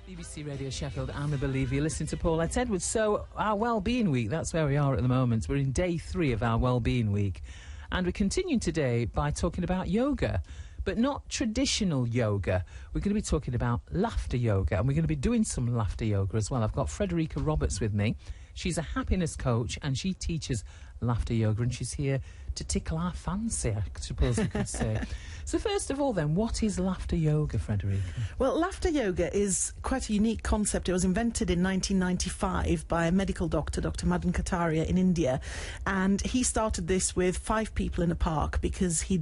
BBC Radio Sheffield and I believe you're listening to Paulette Edwards. So, our Wellbeing Week, that's where we are at the moment. We're in day 3 of our Wellbeing Week. And we're continuing today by talking about yoga, but not traditional yoga. We're going to be talking about laughter yoga, and we're going to be doing some laughter yoga as well. I've got Frederika Roberts with me. She's a happiness coach, and she teaches laughter yoga, and she's here to tickle our fancy, I suppose we could say. So first of all then, what is laughter yoga, Frederika? Well, laughter yoga is quite a unique concept. It was invented in 1995 by a medical doctor, Dr. Madan Kataria in India, and he started this with 5 people in a park because he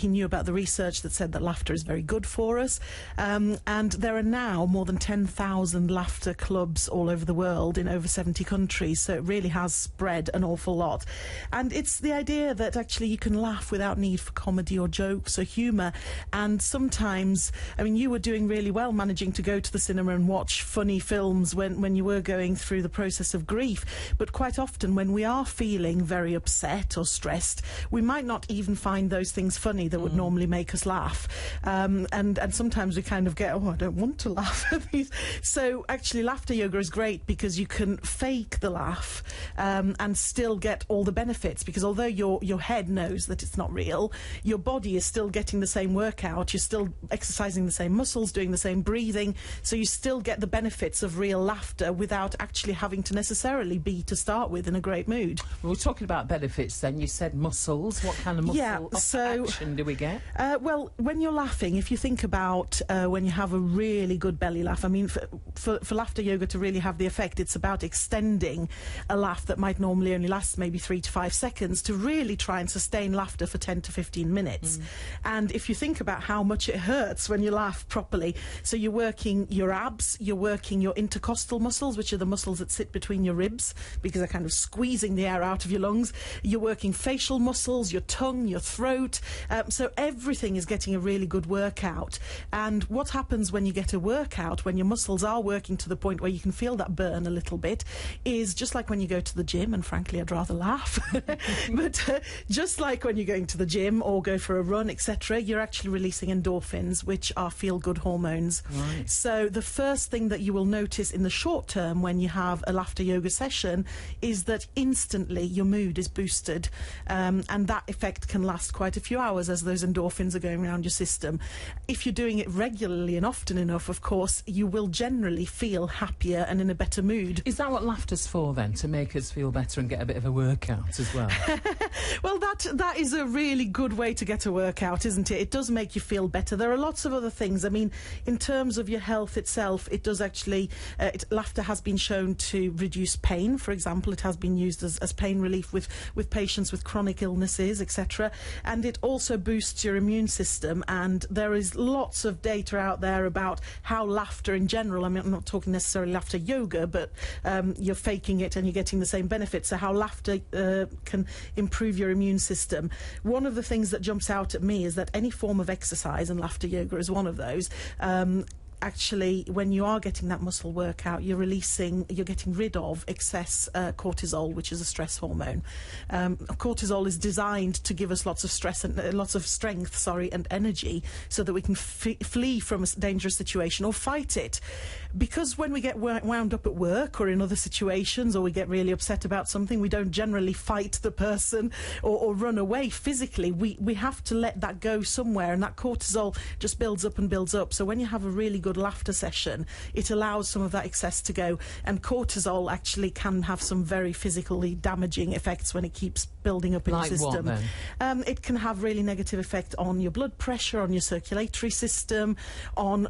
knew about the research that said that laughter is very good for us, and there are now more than 10,000 laughter clubs all over the world in over 70 countries, so it really has spread an awful lot. And it's the idea that actually you can laugh without need for comedy or jokes or humour. And sometimes, I mean, you were doing really well managing to go to the cinema and watch funny films when you were going through the process of grief. But quite often when we are feeling very upset or stressed, we might not even find those things funny that would normally make us laugh. And sometimes we kind of get, oh, I don't want to laugh at these. So actually laughter yoga is great because you can fake the laugh and still get all the benefits, because although your head knows that it's not real, your body is still getting the same workout, you're still exercising the same muscles, doing the same breathing, so you still get the benefits of real laughter without actually having to necessarily be, to start with, in a great mood. Well, we're talking about benefits then. You said muscles. What kind of muscle action do we get? Well, when you're laughing, if you think about when you have a really good belly laugh, I mean, for laughter yoga to really have the effect, it's about extending a laugh that might normally only last maybe 3 to 5 seconds to really try and sustain laughter for 10 to 15 minutes. And if you think about how much it hurts when you laugh properly, so you're working your abs, you're working your intercostal muscles, which are the muscles that sit between your ribs, because they're kind of squeezing the air out of your lungs. You're working facial muscles, your tongue, your throat. So everything is getting a really good workout. And what happens when you get a workout, when your muscles are working to the point where you can feel that burn a little bit, is just like when you go to the gym, and frankly I'd rather laugh, but just like when you're going to the gym or go for a run, etc., you're actually releasing endorphins, which are feel-good hormones. Right. So the first thing that you will notice in the short term when you have a laughter yoga session is that instantly your mood is boosted, and that effect can last quite a few hours as those endorphins are going around your system. If you're doing it regularly and often enough, of course, you will generally feel happier and in a better mood. Is that what laughter's for then, to make us feel better and get a bit of a workout as well? Well, that is a really good way to get a workout, isn't it? It does make you feel better. There are lots of other things. I mean, in terms of your health itself, it does actually, laughter has been shown to reduce pain. For example, it has been used as pain relief with patients with chronic illnesses, etc. And it also boosts your immune system, and there is lots of data out there about how laughter in general, I mean, I'm not talking necessarily laughter yoga, but you're faking it and you're getting the same benefits, so how laughter can improve your immune system. One of the things that jumps out at me is that any form of exercise, and laughter yoga is one of those, actually, when you are getting that muscle workout, you're getting rid of excess cortisol, which is a stress hormone. Cortisol is designed to give us lots of stress and lots of strength, and energy, so that we can flee from a dangerous situation or fight it. Because when we get wound up at work or in other situations, or we get really upset about something, we don't generally fight the person or run away physically. We have to let that go somewhere, and that cortisol just builds up and builds up. So when you have a really good laughter session, it allows some of that excess to go, and cortisol actually can have some very physically damaging effects when it keeps building up in your system. What, then? It can have really negative effect on your blood pressure, on your circulatory system, on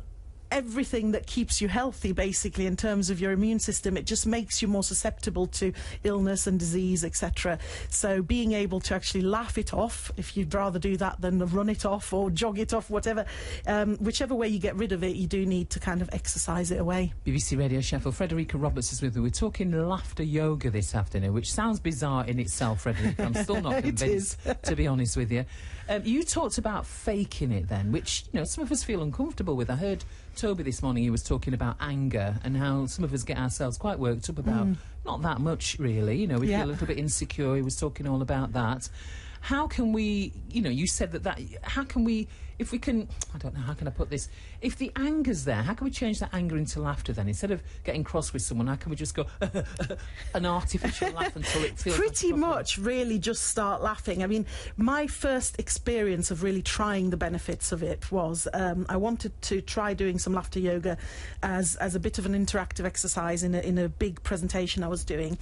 everything that keeps you healthy, basically, in terms of your immune system. It just makes you more susceptible to illness and disease, etc. So being able to actually laugh it off, if you'd rather do that than run it off or jog it off, whatever, whichever way you get rid of it, you do need to kind of exercise it away. BBC Radio Sheffield, Frederika Roberts is with me. We're talking laughter yoga this afternoon, which sounds bizarre in itself, Frederika. I'm still not convinced, to be honest with you. You talked about faking it then, which, you know, some of us feel uncomfortable with. I heard Toby this morning, he was talking about anger and how some of us get ourselves quite worked up about not that much, really. You know, we feel a little bit insecure. He was talking all about that. How can we, you know, you said that how can we if we can, I don't know, how can I put this? If the anger's there, how can we change that anger into laughter then? Instead of getting cross with someone, how can we just go an artificial laugh until it feels pretty like much really just start laughing. I mean, my first experience of really trying the benefits of it was I wanted to try doing some laughter yoga as a bit of an interactive exercise in a big presentation I was doing.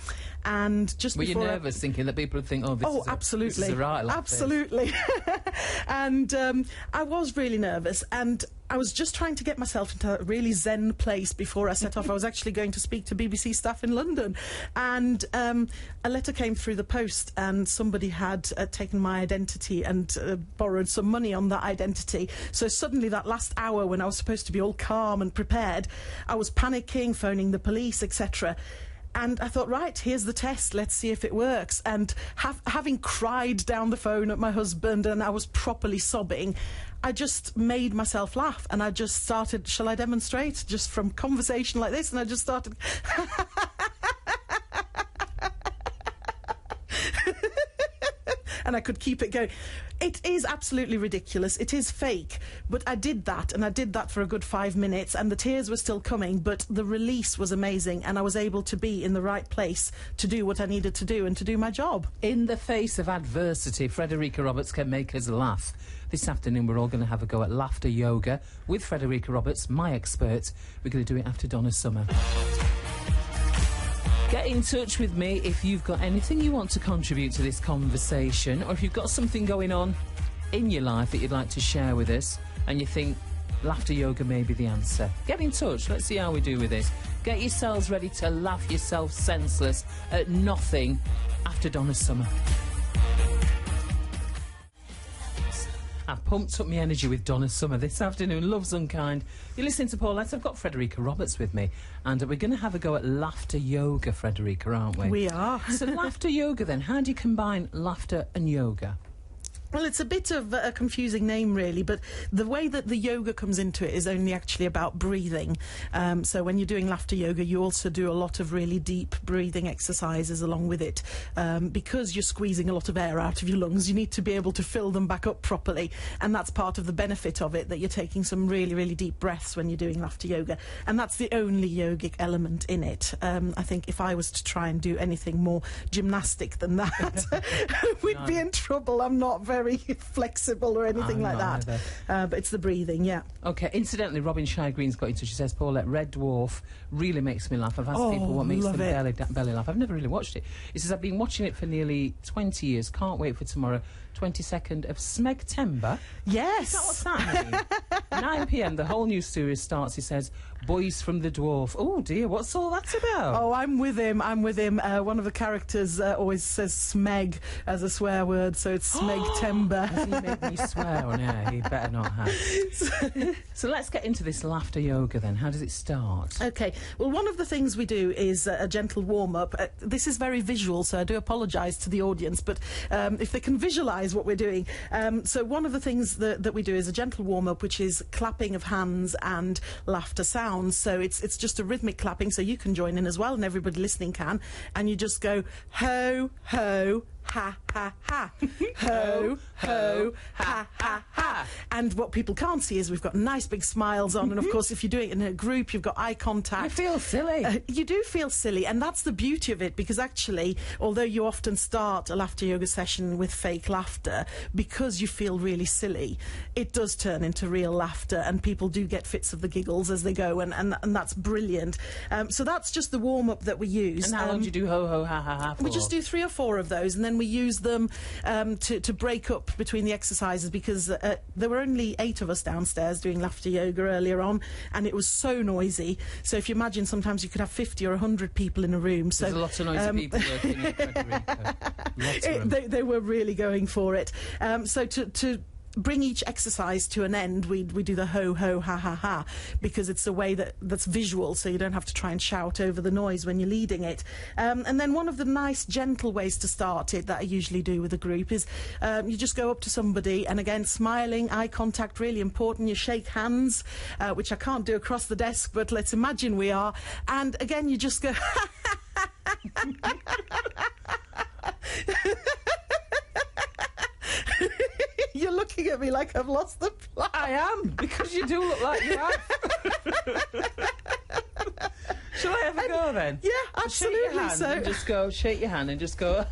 And just Were before you nervous thinking that people would think, absolutely. This is a right laugh? Absolutely. And I was really nervous, and I was just trying to get myself into a really zen place before I set off. I was actually going to speak to BBC staff in London, and a letter came through the post, and somebody had taken my identity and borrowed some money on that identity. So suddenly that last hour when I was supposed to be all calm and prepared, I was panicking, phoning the police, etc. And I thought, right, here's the test. Let's see if it works. And having cried down the phone at my husband and I was properly sobbing, I just made myself laugh. And I just started, shall I demonstrate? Just from conversation like this. And I just started... and I could keep it going. It is absolutely ridiculous. It is fake. But I did that, and I did that for a good 5 minutes, and the tears were still coming, but the release was amazing, and I was able to be in the right place to do what I needed to do and to do my job. In the face of adversity, Frederika Roberts can make us laugh. This afternoon we're all going to have a go at laughter yoga with Frederika Roberts, my expert. We're going to do it after Donna Summer. Get in touch with me if you've got anything you want to contribute to this conversation, or if you've got something going on in your life that you'd like to share with us and you think laughter yoga may be the answer. Get in touch. Let's see how we do with this. Get yourselves ready to laugh yourself senseless at nothing after Donna Summer. I've pumped up my energy with Donna Summer this afternoon. Love's Unkind. You're listening to Paulette. I've got Frederika Roberts with me, and we're going to have a go at laughter yoga, Frederika, aren't we? We are. So laughter yoga, then. How do you combine laughter and yoga? Well, it's a bit of a confusing name, really, but the way that the yoga comes into it is only actually about breathing. So when you're doing laughter yoga, you also do a lot of really deep breathing exercises along with it. Because you're squeezing a lot of air out of your lungs, you need to be able to fill them back up properly, and that's part of the benefit of it, that you're taking some really, really deep breaths when you're doing laughter yoga, and that's the only yogic element in it. I think if I was to try and do anything more gymnastic than that, we'd be in trouble. I'm not very flexible or anything like that. But it's the breathing, yeah. OK, incidentally, Robin Shire-Green's got into it. She says, Paulette, Red Dwarf really makes me laugh. I've asked people what makes them belly laugh. I've never really watched it. He says, I've been watching it for nearly 20 years. Can't wait for tomorrow. 22nd of Smegtember. Yes. Is that what's that mean? 9 p.m, the whole new series starts. He says, Boys from the Dwarf. Oh, dear, what's all that about? Oh, I'm with him. One of the characters always says smeg as a swear word, so it's Smegtember. Has he made me swear on air? He better not have. So let's get into this laughter yoga then. How does it start? OK, well, one of the things we do is a gentle warm-up. This is very visual, so I do apologise to the audience, but if they can visualise what we're doing. So one of the things that we do is a gentle warm-up, which is clapping of hands and laughter sounds. So it's just a rhythmic clapping, so you can join in as well, and everybody listening can. And you just go ho, ho, ha, ha, ha. Ho, ho, ha, ha, ha. And what people can't see is we've got nice big smiles on, and of course if you're doing it in a group, you've got eye contact. You feel silly. You do feel silly, and that's the beauty of it, because actually, although you often start a laughter yoga session with fake laughter, because you feel really silly, it does turn into real laughter, and people do get fits of the giggles as they go, and that's brilliant. So that's just the warm-up that we use. And how long do you do ho, ho, ha, ha, ha for? We just do 3 or 4 of those, and then we use them to break up between the exercises, because there were only 8 of us downstairs doing laughter yoga earlier on, and it was so noisy. So if you imagine, sometimes you could have 50 or 100 people in a room. So there's a lot of noisy people working at Frederika. They were really going for it. So to bring each exercise to an end, we do the ho, ho, ha, ha, ha, because it's a way that's visual, so you don't have to try and shout over the noise when you're leading it. And then one of the nice, gentle ways to start it that I usually do with a group is you just go up to somebody, and again, smiling, eye contact, really important. You shake hands, which I can't do across the desk, but let's imagine we are. And again, you just go You're looking at me like I've lost the laugh. I am, because you do look like you have. Shall I ever go then? Yeah, Shake your absolutely. hand and just go, shake your hand and just go...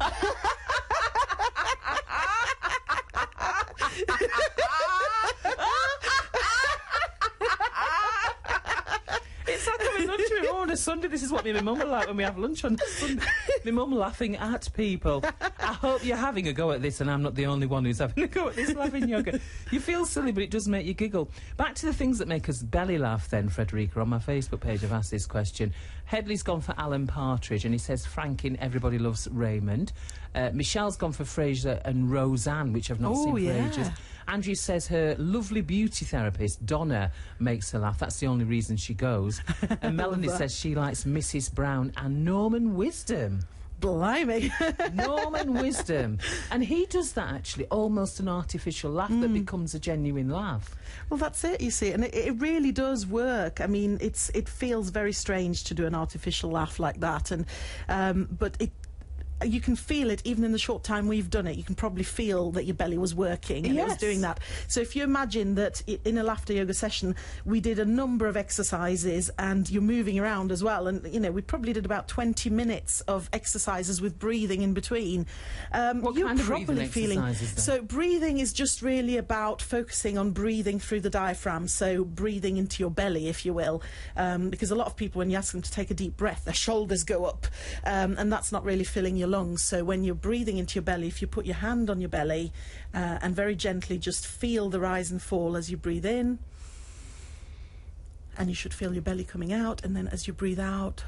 It's like having lunch with mum on a Sunday. This is what me and my mum are like when we have lunch on Sunday. My mum laughing at people. I hope you're having a go at this and I'm not the only one who's having a go at this laughing yoga. You feel silly, but it does make you giggle. Back to the things that make us belly laugh then, Frederika. On my Facebook page I've asked this question. Headley's gone for Alan Partridge and he says Frank in Everybody Loves Raymond. Michelle's gone for Fraser and Roseanne, which I've not seen for ages. Andrew says her lovely beauty therapist, Donna, makes her laugh. That's the only reason she goes. And Melanie says she likes Mrs. Brown and Norman Wisdom. Blimey. Norman Wisdom. And he does that, actually, almost an artificial laugh that becomes a genuine laugh. Well, that's it, you see, and it really does work. I mean, it feels very strange to do an artificial laugh like that, and but you can feel it even in the short time we've done it. You can probably feel that your belly was working and it was doing that. So if you imagine that in a laughter yoga session we did a number of exercises and you're moving around as well, and you know we probably did about 20 minutes of exercises with breathing in between. What kind of breathing exercises then? So breathing is just really about focusing on breathing through the diaphragm, so breathing into your belly, if you will, because a lot of people, when you ask them to take a deep breath, their shoulders go up, and that's not really filling your lungs. So when you're breathing into your belly, if you put your hand on your belly and very gently just feel the rise and fall as you breathe in, and you should feel your belly coming out, and then as you breathe out,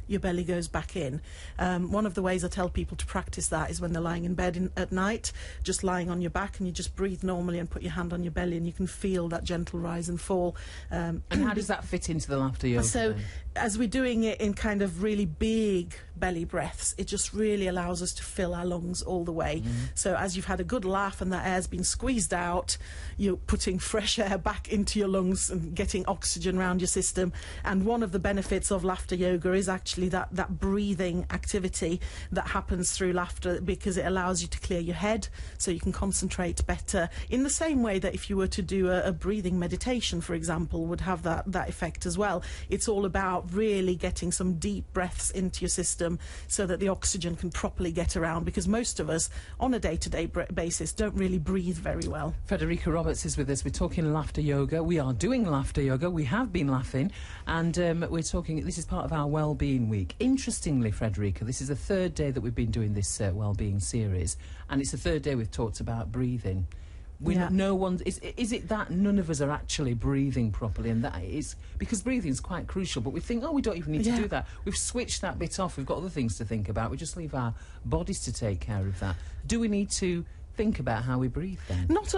your belly goes back in. One of the ways I tell people to practice that is when they're lying in bed at night, just lying on your back, and you just breathe normally and put your hand on your belly, and you can feel that gentle rise and fall. And how does that fit into the laughter yoga? So as we're doing it in kind of really big belly breaths, it just really allows us to fill our lungs all the way. So as you've had a good laugh and that air's been squeezed out, you're putting fresh air back into your lungs and getting oxygen around your system. And one of the benefits of laughter yoga is actually that breathing activity that happens through laughter, because it allows you to clear your head so you can concentrate better, in the same way that if you were to do a breathing meditation, for example, would have that effect as well. It's all about really getting some deep breaths into your system so that the oxygen can properly get around, because most of us on a day-to-day basis don't really breathe very well. Frederika Roberts is with us. We're talking laughter yoga. We are doing laughter yoga. We have been laughing, and we're talking, this is part of our well-being week. Interestingly, Frederika, this is the third day that we've been doing this well-being series, and it's the third day we've talked about breathing. No one is it that none of us are actually breathing properly, and that is because breathing is quite crucial, but we think, oh, we don't even need to do that. We've switched that bit off. We've got other things to think about. We just leave our bodies to take care of that. Do we need to think about how we breathe then? Not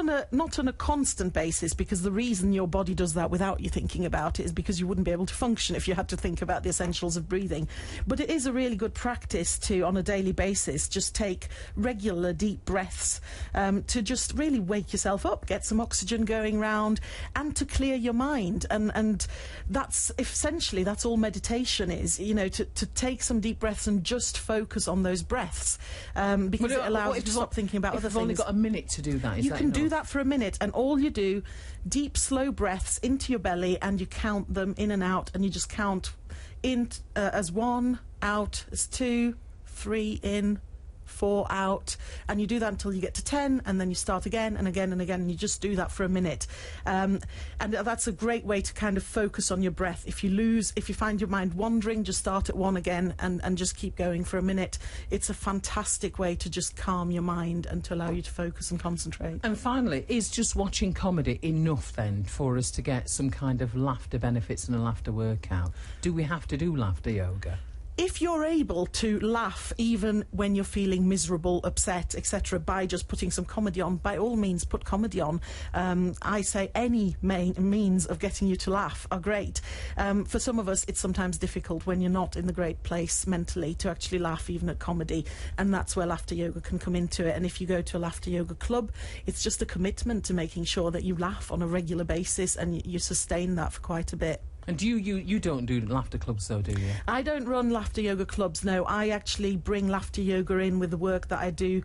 on a constant basis, because the reason your body does that without you thinking about it is because you wouldn't be able to function if you had to think about the essentials of breathing. But it is a really good practice to, on a daily basis, just take regular deep breaths to just really wake yourself up, get some oxygen going round, and to clear your mind. And that's essentially, that's all meditation is, you know, to take some deep breaths and just focus on those breaths, because it allows you to stop thinking about other things. Only got a minute to do that. You can do that for a minute, and all you do, deep slow breaths into your belly, and you count them in and out, and you just count in as 1, out as 2, 3 in, 4 out, and you do that until you get to 10, and then you start again and again and again, and you just do that for a minute. And that's a great way to kind of focus on your breath. If you find your mind wandering, just start at 1 again and just keep going for a minute. It's a fantastic way to just calm your mind and to allow you to focus and concentrate. And finally, is just watching comedy enough then for us to get some kind of laughter benefits and a laughter workout? Do we have to do laughter yoga? If you're able to laugh even when you're feeling miserable, upset, etc., by just putting some comedy on, by all means put comedy on. I say any means of getting you to laugh are great. For some of us it's sometimes difficult when you're not in the great place mentally to actually laugh even at comedy, and that's where laughter yoga can come into it. And if you go to a laughter yoga club, it's just a commitment to making sure that you laugh on a regular basis and you sustain that for quite a bit. And you don't do laughter clubs, though, do you? I don't run laughter yoga clubs, no. I actually bring laughter yoga in with the work that I do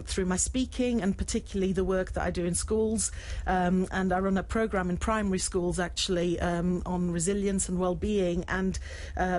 through my speaking, and particularly the work that I do in schools. And I run a programme in primary schools, actually, on resilience and well-being, and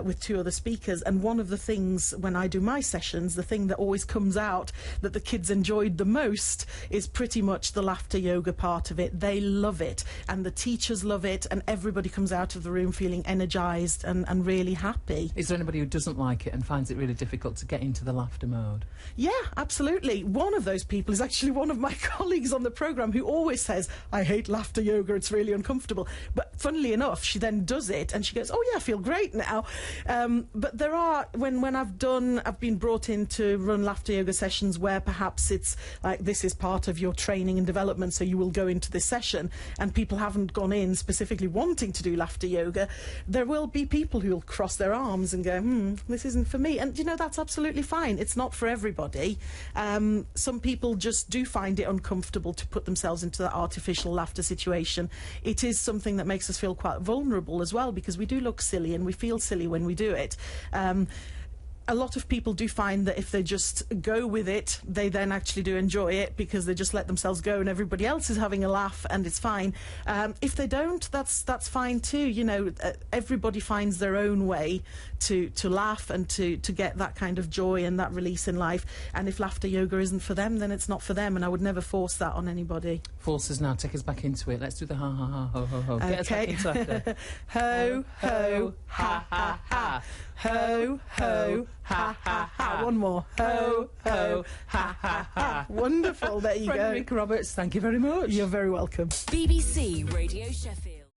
with 2 other speakers. And one of the things, when I do my sessions, the thing that always comes out that the kids enjoyed the most is pretty much the laughter yoga part of it. They love it, and the teachers love it, and everybody comes out of the room feeling energised and really happy. Is there anybody who doesn't like it and finds it really difficult to get into the laughter mode? Yeah, absolutely. One of those people is actually one of my colleagues on the programme, who always says, I hate laughter yoga, it's really uncomfortable. But funnily enough, she then does it and she goes, oh yeah, I feel great now. But there are, when I've been brought in to run laughter yoga sessions where perhaps it's like, this is part of your training and development, so you will go into this session, and people haven't gone in specifically wanting to do laughter yoga, there will be people who will cross their arms and go, this isn't for me. And, you know, that's absolutely fine. It's not for everybody. Some people just do find it uncomfortable to put themselves into that artificial laughter situation. It is something that makes us feel quite vulnerable as well, because we do look silly and we feel silly when we do it. A lot of people do find that if they just go with it, they then actually do enjoy it, because they just let themselves go and everybody else is having a laugh and it's fine. If they don't, that's fine too. You know, everybody finds their own way to laugh and to get that kind of joy and that release in life. And if laughter yoga isn't for them, then it's not for them, and I would never force that on anybody. Force us now, take us back into it. Let's do the ha ha ha ho ho ho. Okay. Get us back into laughter. Ho ho ha ha ha. Ho ho ha ha ha. One more. Ho ho ha ha ha. Wonderful. There you go. Frederika Roberts, thank you very much. You're very welcome. BBC Radio Sheffield.